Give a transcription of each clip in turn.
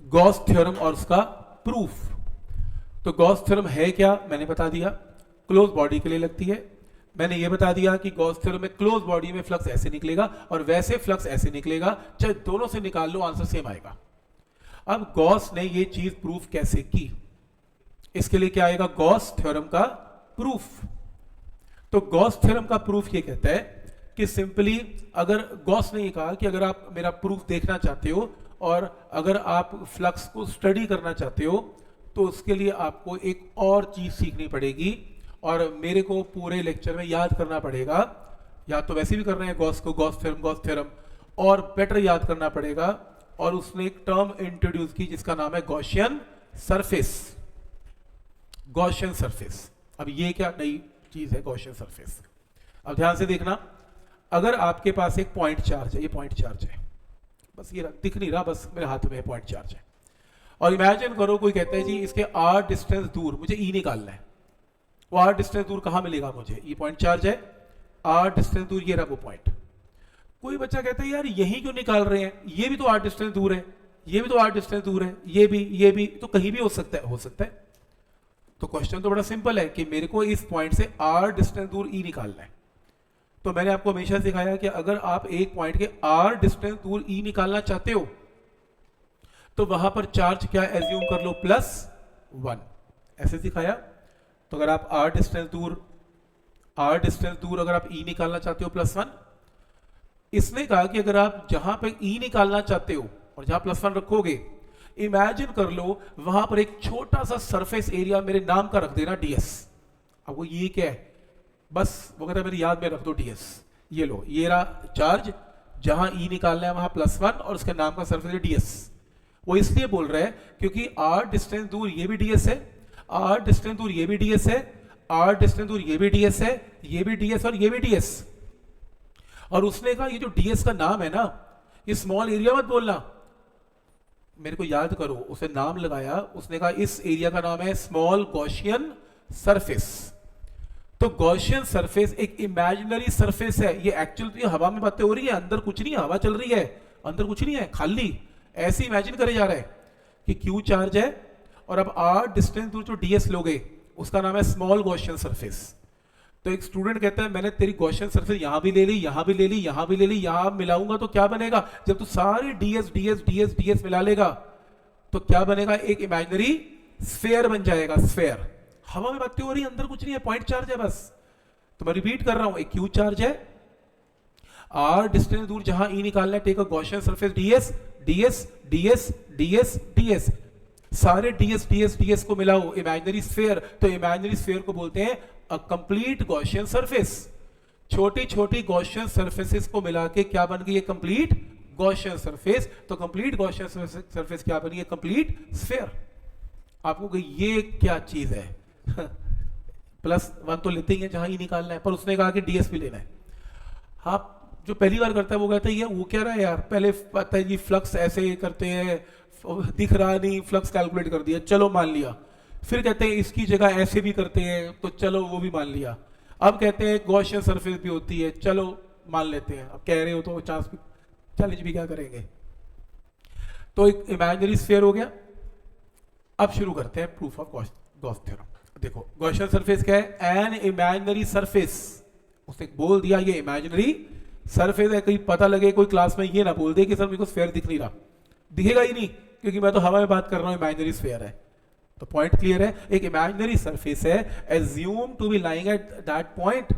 Gauss theorem और उसका proof. तो गॉस थ्योरम है क्या, मैंने बता दिया, क्लोज बॉडी के लिए लगती है। मैंने ये बता दिया कि गॉस थ्योरम में क्लोज बॉडी में फ्लक्स ऐसे निकलेगा और वैसे फ्लक्स ऐसे निकलेगा, चाहे दोनों से निकाल लो आंसर सेम आएगा। अब गॉस ने ये चीज प्रूफ कैसे की, इसके लिए क्या आएगा, गॉस थ्योरम का प्रूफ। तो गॉस थ्योरम का प्रूफ ये कहता है कि सिंपली, अगर गॉस ने ये कहा कि अगर आप मेरा प्रूफ देखना चाहते हो और अगर आप फ्लक्स को स्टडी करना चाहते हो तो उसके लिए आपको एक और चीज सीखनी पड़ेगी और मेरे को पूरे लेक्चर में याद करना पड़ेगा, या तो वैसे भी कर रहे हैं गॉस को, गॉस थ्योरम, और बेटर याद करना पड़ेगा। और उसने एक टर्म इंट्रोड्यूस की जिसका नाम है गॉसियन सरफेस। गॉसियन सरफेस, अब ये क्या नई चीज है गॉसियन सरफेस। अब ध्यान से देखना, अगर आपके पास एक पॉइंट चार्ज है, ये पॉइंट चार्ज है, बस ये दिख नहीं रहा, बस मेरे हाथ में पॉइंट चार्ज है, और इमेजिन करो कोई कहता है जी इसके r डिस्टेंस दूर मुझे E निकालना है। वो r डिस्टेंस दूर कहां मिलेगा मुझे, ये पॉइंट चार्ज है, r डिस्टेंस दूर ये रहा वो पॉइंट। कोई बच्चा कहता है यार यही क्यों निकाल रहे हैं, ये भी तो r डिस्टेंस दूर है, ये भी तो r डिस्टेंस दूर है, ये भी तो कहीं भी हो सकता है, हो सकता है। तो क्वेश्चन तो बड़ा सिंपल है कि मेरे को इस पॉइंट से r डिस्टेंस दूर E निकालना है। तो मैंने आपको हमेशा सिखाया कि अगर आप एक पॉइंट के r डिस्टेंस दूर E निकालना चाहते हो तो वहां पर चार्ज क्या एज्यूम कर लो, +1, ऐसे सिखाया। तो अगर आप r डिस्टेंस दूर अगर आप E निकालना चाहते हो +1, इसने कहा कि अगर आप जहां पे E निकालना चाहते हो और जहां +1 रखोगे, इमेजिन कर लो वहां पर एक छोटा सा सरफेस एरिया मेरे नाम का रख देना ds। अब वो ये क्या है, बस वो कहता है मेरी याद में रख दो ds। ये लो, ये रहा चार्ज, जहां E निकालना है वहां +1 और उसके नाम का सरफेस है ds। वो इसलिए बोल रहा है क्योंकि r डिस्टेंस दूर ये भी ds है, r डिस्टेंस दूर ये भी ds है, r डिस्टेंस दूर ये भी ds है, ये भी ds और ये भी ds। और उसने कहा ये जो ds का नाम है ना, ये स्मॉल एरिया मत बोलना, मेरे को याद करो, उसे नाम लगाया, उसने कहा इस एरिया का नाम है स्मॉल गॉसियन सरफेस। तो गॉसियन सरफेस एक इमेजिनरी सरफेस है, ये एक्चुअल तो ये हवा में बातें हो रही है, अंदर कुछ नहीं है, हवा चल रही है, अंदर कुछ नहीं है, खाली ऐसे इमेजिन करे जा रहा है कि Q चार्ज है और अब r डिस्टेंस दूर जो ds लोगे उसका नाम है स्मॉल गॉसियन सरफेस। तो एक स्टूडेंट कहता है मैंने तेरी गॉसियन सरफेस यहां भी ले ली, यहां भी ले ली, यहां भी ले ली, यहां मिलाऊंगा तो क्या बनेगा, जब तू सारी ds मिला लेगा तो क्या बनेगा, एक इमेजिनरी स्फेयर बन जाएगा, स्फेयर। हवा में बातें हो रही है, अंदर कुछ नहीं है, पॉइंट चार्ज है बस। तो मैं रिपीट कर रहा हूं, एक Q चार्ज है, r डिस्टेंस दूर जहां E निकालना है, take a Gaussian surface ds, सारे ds को मिलाओ, इमेजिनरी स्फीयर। तो इमेजिनरी स्फीयर को बोलते हैं अ कंप्लीट गॉसियन सरफेस। छोटी छोटी गॉसियन सरफेसेस को मिला के क्या बन गई है, कंप्लीट गॉसियन सरफेस। तो कंप्लीट गॉसियन सरफेस क्या बनी है, कंप्लीट स्फीयर। आपको कि ये क्या चीज है +1 तो लेते ही है जहां E निकालना है, पर उसने कहा कि ds भी लेना है। आप जो पहली बार करता है वो कहता है वो क्या रहा है यार, पहले पता है जी फ्लक्स ऐसे करते हैं, दिख रहा नहीं, फ्लक्स कैलकुलेट कर दिया, चलो मान लिया। फिर कहते हैं इसकी जगह ऐसे भी करते हैं, तो चलो वो भी मान लिया। अब कहते हैं गॉसियन सरफेस भी होती है, चलो मान लेते हैं। अब कह रहे हो तो चांस भी, चैलेंज भी क्या करेंगे। तो एक इमेजिनरी स्फीयर हो गया। अब शुरू करते हैं प्रूफ ऑफ गॉस थ्योरम। देखो गॉसियन सरफेस क्या है, एन इमेजिनरी सरफेस। उसने बोल दिया ये इमेजिनरी सरफेस है, कहीं पता लगे कोई क्लास में ये ना बोल दे कि सर मेरे को स्फीयर दिख नहीं रहा, दिखेगा ही नहीं क्योंकि मैं तो हवा में बात कर रहा हूं, इमेजिनरी स्फीयर है। तो पॉइंट क्लियर है, एक इमेजिनरी सरफेस है, assume to be lying at that point.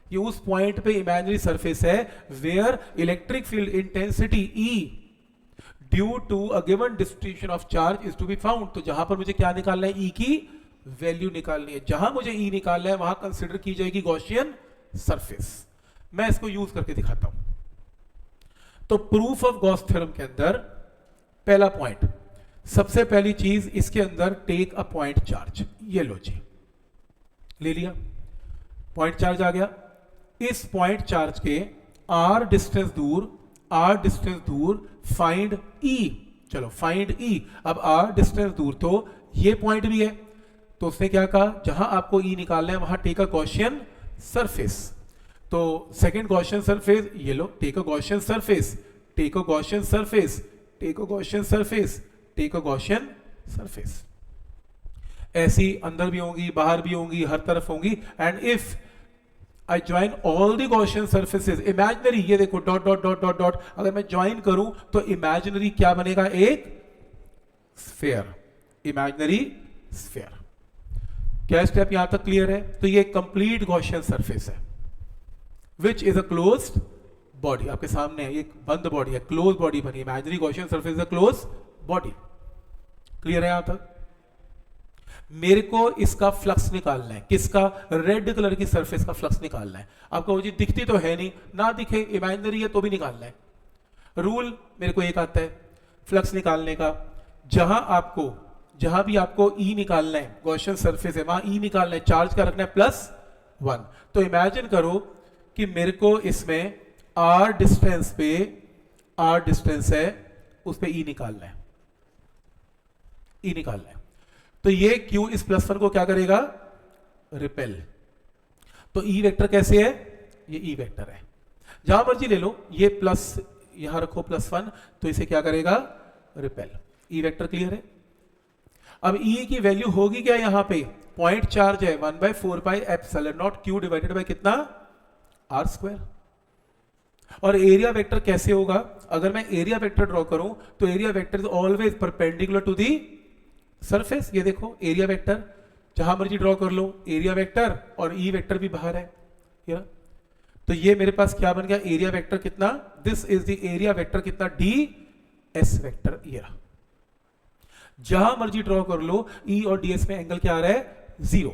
ये उस पॉइंट पे इमेजिनरी सरफेस है where electric field intensity E due to a given distribution of charge is to be found. तो जहां पर मुझे क्या निकालना है, E की वैल्यू निकालनी है। जहां मुझे E निकालना है वहां कंसिडर की जाएगी गॉसियन सरफेस। मैं इसको यूज करके दिखाता हूं। तो प्रूफ ऑफ गॉस थ्योरम के अंदर पहला पॉइंट, सबसे पहली चीज इसके अंदर टेक अ पॉइंट चार्ज। ये लो जी, ले लिया, पॉइंट चार्ज आ गया। इस पॉइंट चार्ज के r डिस्टेंस दूर फाइंड E। चलो फाइंड E। अब r डिस्टेंस दूर तो ये पॉइंट भी है, तो उसने क्या कहा, जहां आपको E निकालना है वहां टेक अ गॉसियन सरफेस। तो सेकंड गॉसियन सरफेस, ये लो, take a Gaussian surface, take a Gaussian surface, take a Gaussian surface, take a Gaussian surface. ऐसी अंदर भी होंगी, बाहर भी होंगी, हर तरफ होंगी। And if I join all the Gaussian surfaces imaginary, ये देखो dot dot dot dot dot, अगर मैं ज्वाइन करूं तो इमेजिनरी क्या बनेगा, एक स्फेयर, इमेजिनरी स्फेयर। क्या स्टेप यहां तक क्लियर है? तो ये कंप्लीट गॉसियन सरफेस है which is a closed body. आपके सामने है, एक बंद बॉडी है, क्लोज बॉडी बनी, imaginary Gaussian surface is a close body. Clear है यहां तक? मेरे को इसका फ्लक्स निकालना है, किसका? रेड कलर की सरफेस का फ्लक्स निकालना है। आपको वो जी दिखती तो है नहीं, ना दिखे, इमेजिनरी है तो भी निकालना है। रूल मेरे को एक आता है फ्लक्स निकालने का, जहां भी आपको ई निकालना है, गॉसियन सरफेस है, वहां ई निकालना है, चार्ज का रखना है +1। तो इमेजिन करो कि मेरे को इसमें r डिस्टेंस है, उस पे ई निकालना है, तो ये q इस +1 को क्या करेगा? रिपेल। तो ई वेक्टर कैसे है? ये ई वेक्टर है, जहां मर्जी ले लो, ये प्लस यहां रखो +1, तो इसे क्या करेगा? रिपेल। ई वेक्टर क्लियर है? अब ई की वैल्यू होगी क्या यहां पे? पॉइंट चार्ज है 1/4πε0 q डिवाइडेड बाय कितना? r²। और एरिया वेक्टर कैसे होगा? अगर मैं एरिया वेक्टर ड्रॉ करूं तो area vector is always perpendicular to the surface. ये देखो एरिया वेक्टर, जहां मर्जी ड्रॉ कर लो, एरिया वेक्टर और ई वेक्टर भी बाहर है, तो ये मेरे पास क्या बन गया? एरिया वेक्टर कितना? This is the area vector कितना? ds vector. ये जहां मर्जी ड्रॉ कर लो, ई और ds में एंगल क्या आ रहा है? 0।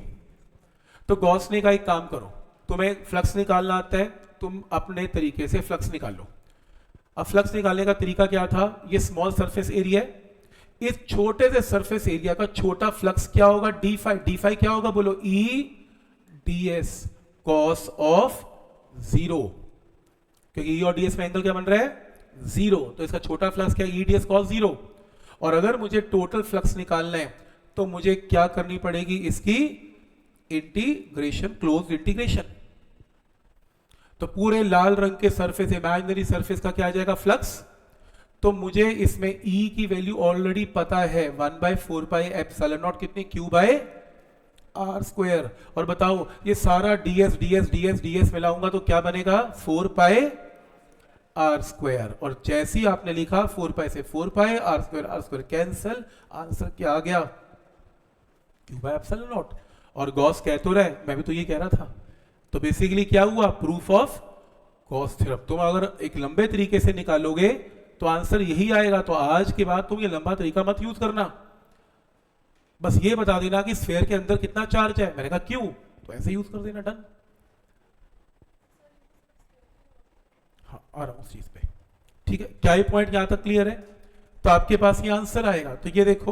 तो गॉस ने का एक काम करो, तुम्हें फ्लक्स निकालना आता है, तुम अपने तरीके से फ्लक्स निकालो। अब फ्लक्स निकालने का तरीका क्या था? ये स्मॉल सरफेस एरिया है, इस छोटे से सरफेस एरिया का छोटा फ्लक्स क्या होगा? d5 क्या होगा? बोलो E ds cos ऑफ 0, क्योंकि E और ds में एंगल क्या बन रहा है? 0, तो इसका छोटा फ्लक्स क्या? E ds cos 0। और अगर मुझे टोटल फ्लक्स निकालना है तो मुझे क्या करनी पड़ेगी? इसकी इंटीग्रेशन, क्लोज इंटीग्रेशन। तो पूरे लाल रंग के सरफेस, इमेजिनरी सरफेस का क्या आ जाएगा? फ्लक्स। तो मुझे इसमें E की वैल्यू ऑलरेडी पता है 1/4πε0 कितनी? q/r²। और बताओ ये सारा ds मिलाऊंगा तो क्या बनेगा? 4πr²। और जैसी आपने लिखा 4π से 4πr² कैंसल, आंसर क्या आ गया? q/ε0। और गॉस कह तो रहा है, मैं भी तो ये कह रहा था। तो बेसिकली क्या हुआ? Proof of Gauss theorem. तुम अगर एक लंबे तरीके से निकालोगे तो आंसर यही आएगा। तो आज के बाद तुम ये लंबा तरीका मत यूज करना, बस ये बता देना कि स्फीयर के अंदर कितना चार्ज है। मैंने कहा क्यों, तो ऐसे यूज कर देना, डन। हाँ, आ रहा हूं उस चीज पे, ठीक है। क्या ये पॉइंट यहां तक क्लियर है? तो आपके पास ये आंसर आएगा। तो ये देखो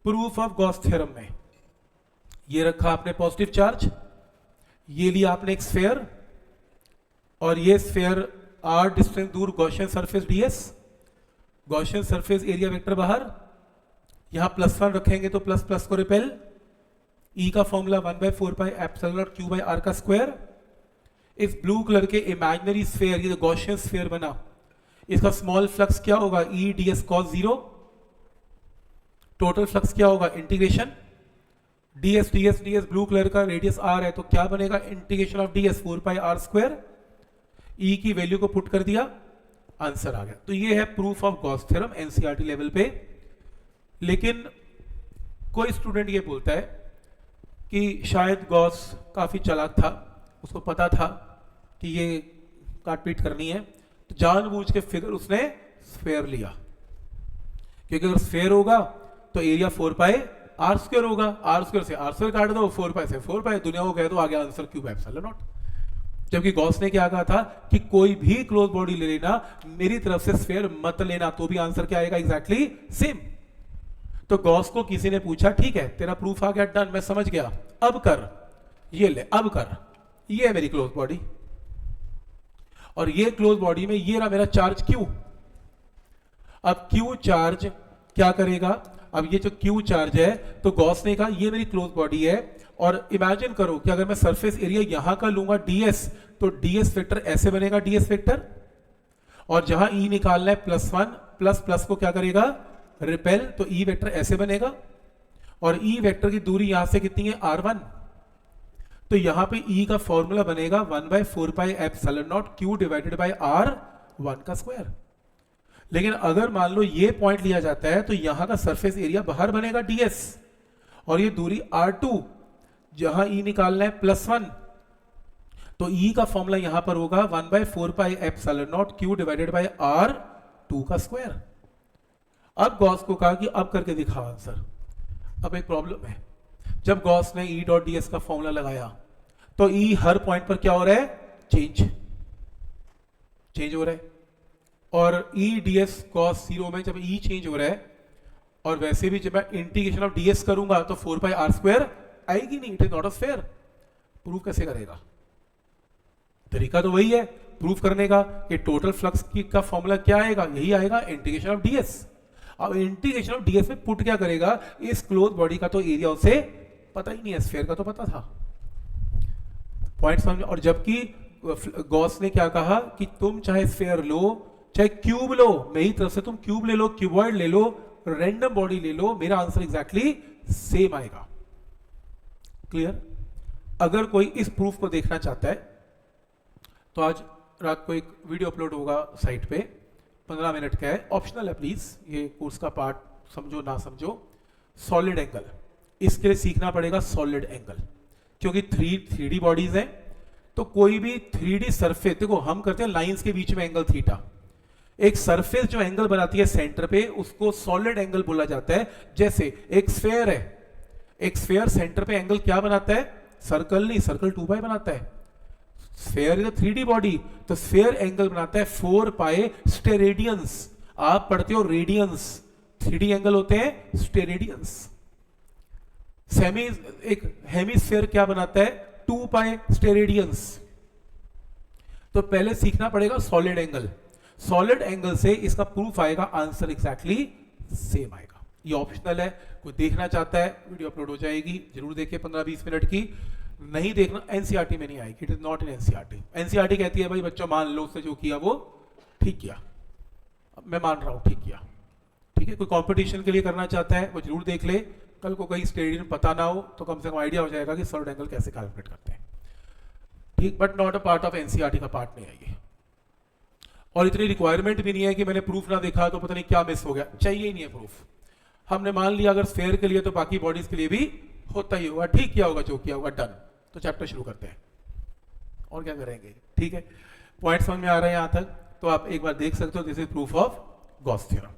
प्रूफ ऑफ गॉस थ्योरम में ये रखा आपने पॉजिटिव चार्ज, ये लिया आपने एक स्फीयर, और ये स्फीयर r डिस्टेंस दूर, Gaussian surface ds, Gaussian surface area vector बाहर, यहां +1 रखेंगे तो प्लस को रिपेल। E का फॉर्मूला 1/4πε0 q/r²। इस ब्लू कलर के इमेजिनरी स्फीयर, ये गॉसियन स्फीयर बना, इसका स्मॉल फ्लक्स क्या होगा? E ds cos 0। Total flux क्या होगा? इंटीग्रेशन ds ब्लू कलर का रेडियस r है, तो क्या बनेगा? Integration of ds 4πr²। E की वैल्यू को पुट कर दिया, आंसर आ गया। तो ये है proof of Gauss theorem NCERT level पे। लेकिन कोई स्टूडेंट ये बोलता है कि शायद गॉस काफी चालाक था, उसको पता था कि ये काटपीट करनी है, तो जानबूझ के फिगर उसने स्फीयर लिया, क्योंकि अगर स्फीयर होगा तो एरिया 4πr² होगा, r² से r² काट दो, 4π से 4π, दुनिया को कह दो, आ गया आंसर q/ε0। जबकि गॉस ने क्या कहा था कि कोई भी क्लोज बॉडी ले लेना, मेरी तरफ से स्फीयर मत लेना, तो भी आंसर क्या आएगा? Exactly same. तो गॉस को किसी ने पूछा, ठीक है तेरा प्रूफ आ गया, डन, मैं समझ गया, अब कर, ये ले, अब कर, ये है मेरी क्लोज बॉडी, और ये क्लोज बॉडी में ये रहा मेरा चार्ज Q। अब Q चार्ज क्या करेगा? अब ये जो Q चार्ज है, तो गॉस ने कहा ये मेरी क्लोज बॉडी है, और इमेजिन करो कि अगर मैं सरफेस एरिया यहां का लूंगा ds, तो ds वेक्टर ऐसे बनेगा, ds वेक्टर, और जहां E निकालना है +1, प्लस को क्या करेगा? माइनस को। तो ds क्या हो जाएगा? q/r²। और ये q चार्ज क्या करेगा? रिपेल, तो ई वेक्टर ऐसे बनेगा और ई वेक्टर की दूरी यहां से कितनी है r1, तो यहां पे ई का फॉर्मूला बनेगा 1/4 pi epsilon not Q divided by r1 का स्क्वायर। लेकिन अगर मान लो ये पॉइंट लिया जाता है तो यहां का सरफेस एरिया बाहर बनेगा ds, और ये दूरी r2 जहां ई निकालना है +1, तो ई का फॉर्मूला यहां पर होगा 1/4 pi epsilon not Q divided by r2 का स्क्वायर। अब गॉस को कहा कि अब करके दिखा आंसर। अब एक प्रॉब्लम है, जब गॉस ने ई डॉट ds का फॉर्मूला लगाया तो ई हर पॉइंट पर क्या हो रहा है, चेंज हो रहा है, और ई ds cos 0 में जब ई चेंज हो रहा है, और वैसे भी जब मैं इंटीग्रेशन ऑफ ds करूंगा तो 4 पाई r स्क्वायर आएगी नहीं, it is not a sphere. Proof कैसे करेगा, तरीका तो वही है प्रूफ करने का कि टोटल फ्लक्स की का फॉर्मूला क्या आएगा, यही आएगा इंटीग्रेशन ऑफ ds। अब इंटीग्रेशन ऑफ ds में पुट क्या करेगा, इस क्लोज बॉडी का तो एरिया उसे पता ही नहीं है, स्फीयर का तो पता था। पॉइंट समझ में। और जबकि गॉस ने क्या कहा कि तुम चाहे स्फीयर लो चाहे क्यूब लो, मेरी तरफ से तुम क्यूब ले लो, क्यूबॉइड ले लो, रैंडम बॉडी ले लो, मेरा आंसर एग्जैक्टली सेम आएगा। क्लियर। अगर कोई इस प्रूफ को देखना चाहता है तो आज रात को एक वीडियो अपलोड होगा साइट पे, 15 मिनट का है, ऑप्शनल है, प्लीज ये कोर्स का पार्ट समझो ना समझो। सॉलिड एंगल, इसके लिए सीखना पड़ेगा सॉलिड एंगल, क्योंकि 3D बॉडीज हैं, तो कोई भी 3D सरफेस, देखो हम करते हैं लाइंस के बीच में एंगल थीटा, एक सरफेस जो एंगल बनाती है सेंटर पे उसको सॉलिड एंगल बोला जाता है। जैसे एक स्फीयर है, एक स्फीयर सेंटर पे एंगल क्या बनाता है, सर्कल नहीं, सर्कल 2 पाई बनाता है। Sphere is a 3D body, तो स्फीयर एंगल बनाता है 4 पाई स्टेरेडियंस। आप पढ़ते हो रेडियंस, 3D एंगल होते हैं स्टेरेडियंस। एक हेमिस्फीयर क्या बनाता है, 2 पाई स्टेरेडियंस। तो पहले सीखना पड़ेगा सॉलिड एंगल, सॉलिड एंगल से इसका प्रूफ आएगा, आंसर एग्जैक्टली सेम आएगा। ये ऑप्शनल है, कोई देखना चाहता है वीडियो अपलोड हो जाएगी, जरूर देखिए 15-20 मिनट की। नहीं देखना, एनसीईआरटी में नहीं आएगी, it is not in NCERT. NCERT कहती है भाई बच्चों मान लो उसने जो किया वो ठीक किया, मैं मान रहा हूं ठीक किया, ठीक है। कोई कंपटीशन के लिए करना चाहता है वो जरूर देख ले, कल को कहीं स्टेडियम पता ना हो तो कम से कम आइडिया हो जाएगा कि सॉलिड एंगल कैसे कैलकुलेट करते हैं, ठीक। But not a part of NCERT का पार्ट नहीं है ये, और इतनी रिक्वायरमेंट भी नहीं है कि मैंने प्रूफ ना देखा तो पता नहीं क्या मिस हो गया, चाहिए ही नहीं है प्रूफ। हमने मान लिया अगर स्फीयर के लिए तो बाकी बॉडीज के लिए भी होता ही होगा, ठीक किया होगा जो किया होगा, डन। तो चैप्टर शुरू करते हैं, और क्या करेंगे, ठीक है। पॉइंट समझ में आ रहा है यहां तक, तो आप एक बार देख सकते हो, this is proof of Gauss theorem.